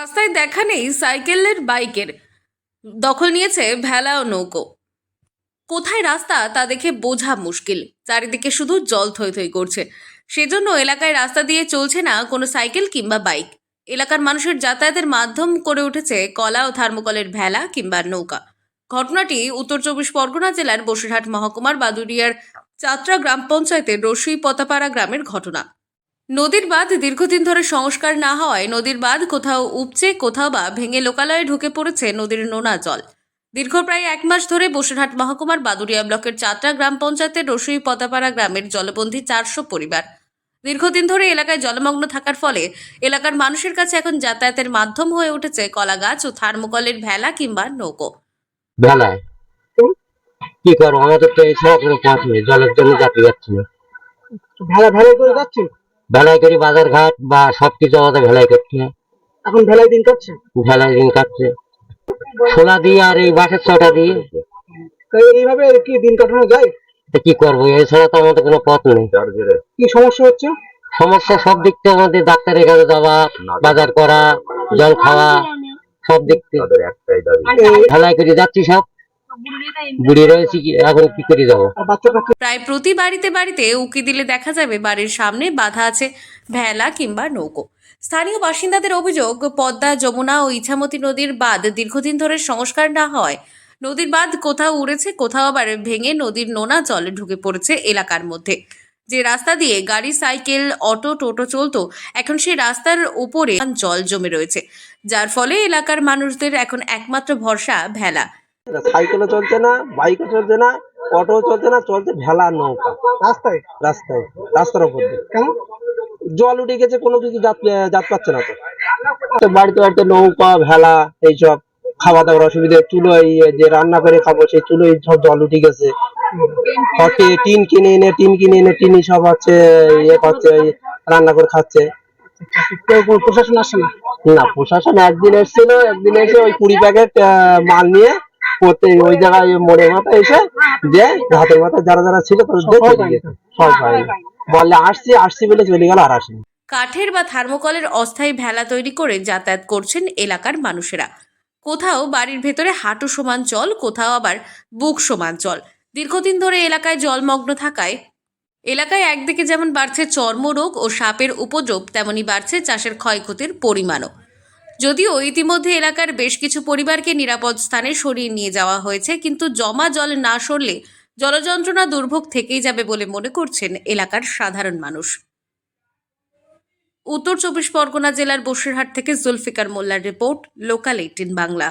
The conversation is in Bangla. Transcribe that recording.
রাস্তায় দেখা নেই সাইকেলের বাইকের, দখল নিয়েছে ভেলা ও নৌকো। কোথায় রাস্তা তা দেখে বোঝা মুশকিল। চারিদিকে শুধু জল থই থই করছে। সেজন্য এলাকায় রাস্তা দিয়ে চলছে না কোনো সাইকেল কিংবা বাইক। এলাকার মানুষের যাতায়াতের মাধ্যম করে উঠেছে কলা ও থার্মোকলের ভেলা কিংবা নৌকা। ঘটনাটি উত্তর চব্বিশ পরগনা জেলার বসিরহাট মহকুমার বাদুড়িয়ার চাত্রা গ্রাম পঞ্চায়েতের রসুই পতাপাড়া গ্রামের ঘটনা। নদীর বাঁধ দীর্ঘদিন ধরে সংস্কার না হওয়ায় নদীর বাঁধ কোথাও উপচে কোথাও বা ভেঙে লোকালয়ে ঢুকে পড়েছে নদীর নোনা জল। দীর্ঘ প্রায় 1 মাস ধরে বসিরহাট মহকুমার বাদুড়িয়া ব্লকের চাত্রা গ্রাম পঞ্চায়েতের রসুই পতাপাড়া গ্রামের জলবন্দী 400 পরিবার। দীর্ঘদিন ধরে এলাকায় জলমগ্ন থাকার ফলে এলাকার মানুষের কাছে এখন যাতায়াতের মাধ্যম হয়ে উঠেছে কলা গাছ ও থার্মোকলের ভেলা কিংবা নৌকো। ভেলায় কি করবো, আমাদের তো এছাড়া কোনো পথ নেই, জলের জন্য যাতে যাচ্ছি না। ভেলাই করে যাচ্ছে। ভেলাই করি, বাজার ঘাট বা সবকিছু আমাদের ভেলাই করতে হয়। এখন ভেলাই দিন কাটছে। ভেলাই দিন কাটছে ছোলা দিয়ে আর এই বাঁশের ছটা দিয়ে। এইভাবে কি দিন কাটানো যায়? কি করবো, এছাড়া তো আমাদের কোনো পথ নেই। কি সমস্যা হচ্ছে? সমস্যা সব দিক থেকে আমাদের, ডাক্তারের কাছে যাওয়া, বাজার করা, জল খাওয়া, সব দিক থেকে ভেলাই করে যাচ্ছি। সব বুড়ি রয়েছি, এখন কি করে যাবো? প্রায় প্রতি বাড়িতে বাড়িতে উকি দিলে দেখা যাবে বাড়ির সামনে বাঁধা আছে ভেলা কিংবা নৌকো। স্থানীয় বাসিন্দাদের অভিযোগ, পদ্মা, যমুনা ও ইছামতি নদীর বাঁধ দীর্ঘদিন ধরে সংস্কার না হওয়ায় নদীর বাঁধ কোথাও উড়েছে, কোথাও আবার ভেঙে নদীর নোনা জলে ঢুকে পড়েছে এলাকার মধ্যে। যে রাস্তা দিয়ে গাড়ি, সাইকেল, অটো, টোটো চলতো, এখন সেই রাস্তার উপরে জল জমে রয়েছে, যার ফলে এলাকার মানুষদের এখন একমাত্র ভরসা ভেলা। সাইকেলও চলছে না, বাইকও চলছে না, অটো চলছে না, চলছে ভেলা নৌকা। রাস্তায় রাস্তায় রাস্তার উপর দিয়ে কেন জল উঠে গেছে, কোনো কিছু যাত পাচ্ছে না। তো বাড়িতে বাড়িতে নৌকা, ভেলা, এইসব খাওয়া দাওয়ার অসুবিধা। চুলো যে রান্না করে খাবো, সেই চুলো সব জল উঠে গেছে। টিন কিনে এনে টিনি সব হচ্ছে ইয়ে করছে, রান্না করে খাচ্ছে। প্রশাসন আসে না? না, প্রশাসন একদিন এসেছিল, একদিন এসে ওই 20 প্যাকেট মাল নিয়ে ওই জায়গায় মোড়ে মাথা এসে দিয়ে হাতের মাথা যারা যারা ছিল সব বললে আসছি বলে চলে গেল, আর আসেনি। কাঠের বা থার্মোকলের অস্থায়ী ভেলা তৈরি করে যাতায়াত করছেন এলাকার মানুষেরা। কোথাও বাড়ির ভেতরে হাঁটু সমান জল, কোথাও আবার বুক সমান জল। দীর্ঘদিন ধরে এলাকায় জলমগ্ন থাকায় এলাকায় একদিকে যেমন বাড়ছে চর্মরোগ ও সাপের উপদ্রব, তেমনি বাড়ছে চাষের ক্ষয়ক্ষতির পরিমাণও। যদিও ইতিমধ্যে এলাকার বেশ কিছু পরিবারকে নিরাপদ স্থানে সরিয়ে নিয়ে যাওয়া হয়েছে, কিন্তু জমা জল না সরলে জলযন্ত্রণা দুর্ভোগ থেকেই যাবে বলে মনে করছেন এলাকার সাধারণ মানুষ। উত্তর চব্বিশ পরগনা জেলার বসিরহাট থেকে জুলফিকার মোল্লার রিপোর্ট, লোকাল 18 বাংলা।